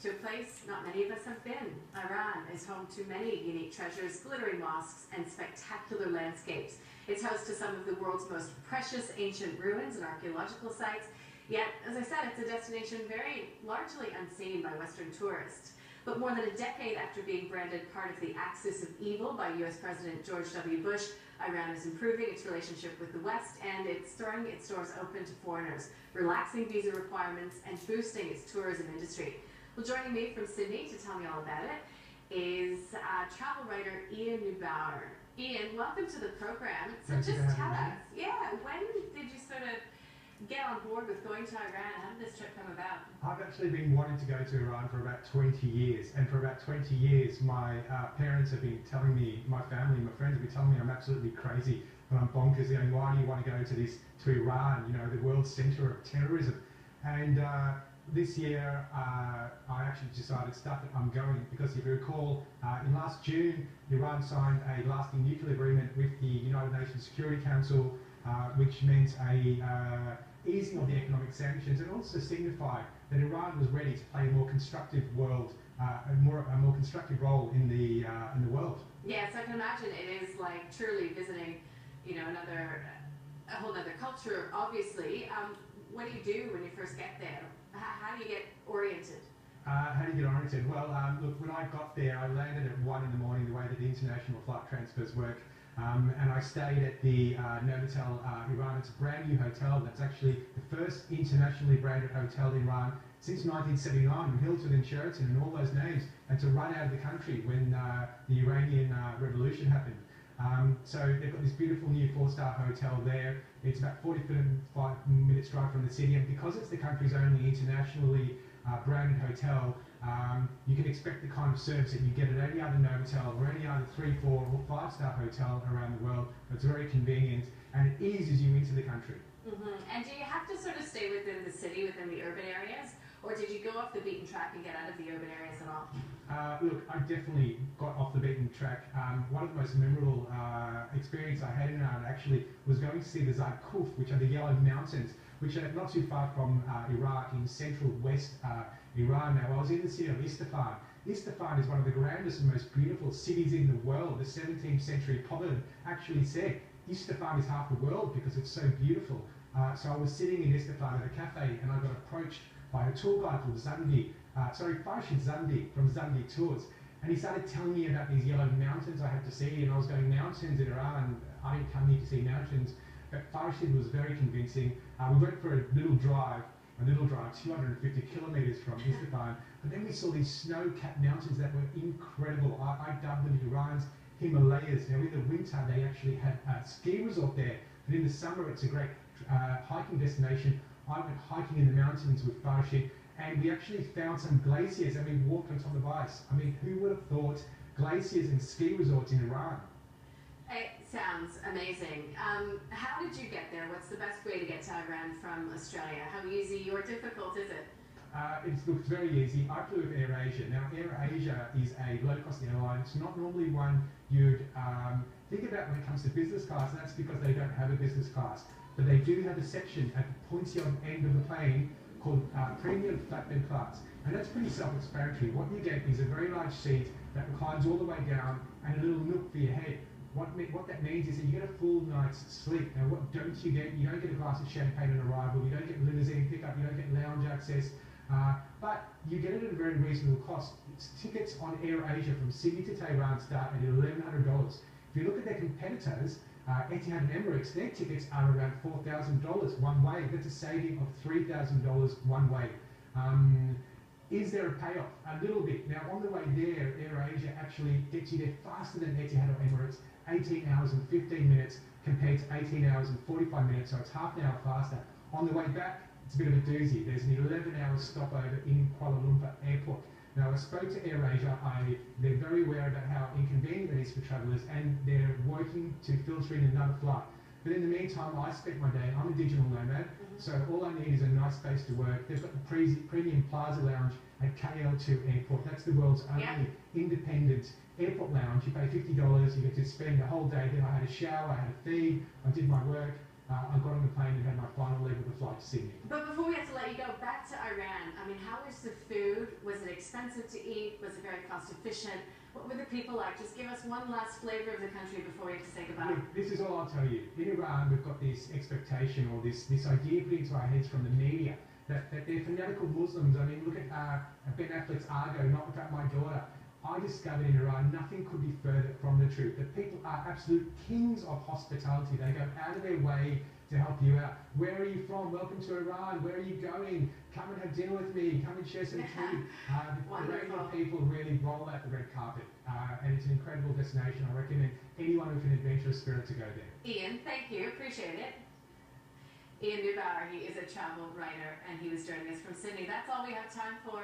to a place not many of us have been. Iran is home to many unique treasures, glittering mosques, and spectacular landscapes. It's host to some of the world's most precious ancient ruins and archaeological sites. Yet, as I said, it's a destination very largely unseen by Western tourists. But more than a decade after being branded part of the axis of evil by U.S. President George W. Bush, Iran is improving its relationship with the West, and it's throwing its doors open to foreigners, relaxing visa requirements, and boosting its tourism industry. Well, joining me from Sydney to tell me all about it is travel writer Ian Neubauer. Ian, welcome to the program. So just tell us, when did you sort of get on board with going to Iran? How did this trip come about? I've actually been wanting to go to Iran for about 20 years, and for about 20 years my parents have been telling me, my family, my friends have been telling me I'm absolutely crazy, that I'm bonkers, going, why do you want to go to Iran, you know, the world's centre of terrorism? And this year I actually decided stuff that I'm going, because if you recall, in last June Iran signed a lasting nuclear agreement with the United Nations Security Council, which meant a easing of the economic sanctions, and also signified that Iran was ready to play a more constructive world, a more constructive role in the world. Yes, I can imagine it is like truly visiting, you know, a whole other culture. Obviously, what do you do when you first get there? How do you get oriented? How do you get oriented? Well, look, when I got there, I landed at 1 in the morning, the way that the international flight transfers work. And I stayed at the Novotel Iran. It's a brand new hotel. That's actually the first internationally branded hotel in Iran since 1979, Hilton and Sheraton and all those names, and to run out of the country when the Iranian Revolution happened. So they've got this beautiful new 4-star hotel there. It's about 45 minutes drive from the city, and because it's the country's only internationally branded hotel, you can expect the kind of service that you get at any other Novotel or any other 3, 4 or 5-star hotel around the world. It's very convenient, and it eases you into the country. And do you have to sort of stay within the city, within the urban areas, or did you go off the beaten track and get out of the urban areas at all? Look, I definitely got off the beaten track. One of the most memorable experience I had in Iran actually was going to see the Kuf, which are the Yellow Mountains, which are not too far from Iraq, in central west Iran. Now, I was in the city of Isfahan. Isfahan is one of the grandest and most beautiful cities in the world. The 17th century proverb actually said, Isfahan is half the world because it's so beautiful. So I was sitting in Isfahan at a cafe, and I got approached by a tour guide called Farshid Zandi from Zandi Tours. And he started telling me about these yellow mountains I had to see, and I was going, mountains in Iran? I didn't come here to see mountains. But Farshid was very convincing. We went for a little drive, 250 kilometres from Isfahan, but then we saw these snow-capped mountains that were incredible. I dubbed them Iran's Himalayas. Now, in the winter they actually had a ski resort there, but in the summer it's a great hiking destination. I went hiking in the mountains with Farshid, and we actually found some glaciers, and we walked on top of ice. I mean, who would have thought glaciers and ski resorts in Iran? It sounds amazing. How did you get there? What's the best way to get to Iran from Australia? How easy or difficult is it? It looks very easy. I flew with AirAsia. Now, AirAsia is a low-cost airline. It's not normally one you'd think about when it comes to business class, and that's because they don't have a business class. But they do have a section at the pointy end of the plane called Premium Flatbed Class. And that's pretty self-explanatory. What you get is a very large seat that reclines all the way down and a little nook for your head. What that means is that you get a full night's sleep. Now, what don't you get? You don't get a glass of champagne on arrival, you don't get limousine pickup, you don't get lounge access, but you get it at a very reasonable cost. It's tickets on AirAsia from Sydney to Tehran start at $1,100. If you look at their competitors, Etihad and Emirates, their tickets are around $4,000 one way. That's a saving of $3,000 one way. Is there a payoff? A little bit. Now, on the way there, AirAsia actually gets you there faster than Etihad or Emirates, 18 hours and 15 minutes compared to 18 hours and 45 minutes, so it's half an hour faster. On the way back, it's a bit of a doozy. There's an 11-hour stopover in Kuala Lumpur Airport. Now, I spoke to AirAsia. They're very aware about how inconvenient it is for travellers, and they're working to filter in another flight. But in the meantime, I spent my day, I'm a digital nomad, so all I need is a nice space to work. They've got the premium Plaza Lounge at KL2 Airport. That's the world's only independent airport lounge. You pay $50, you get to spend the whole day there. I had a shower, I had a feed, I did my work, I got on the plane and had my final leg of the flight to Sydney. But before we have to let you go, back to Iran. I mean, how was the food? Was it expensive to eat? Was it very cost efficient? What were the people like? Just give us one last flavor of the country before we have to say goodbye. Look, this is all I'll tell you. In Iran, we've got this expectation or this idea put into our heads from the media that they're fanatical Muslims. I mean, look at Ben Affleck's Argo, Not Without My Daughter. I discovered in Iran nothing could be further from the truth. That people are absolute kings of hospitality. They go out of their way to help you out. Where are you from? Welcome to Iran. Where are you going? Come and have dinner with me. Come and share some tea. The Iranian people really roll out the red carpet, and it's an incredible destination. I recommend anyone with an adventurous spirit to go there. Ian, thank you. Appreciate it. Ian Neubauer, he is a travel writer, and he was joining us from Sydney. That's all we have time for.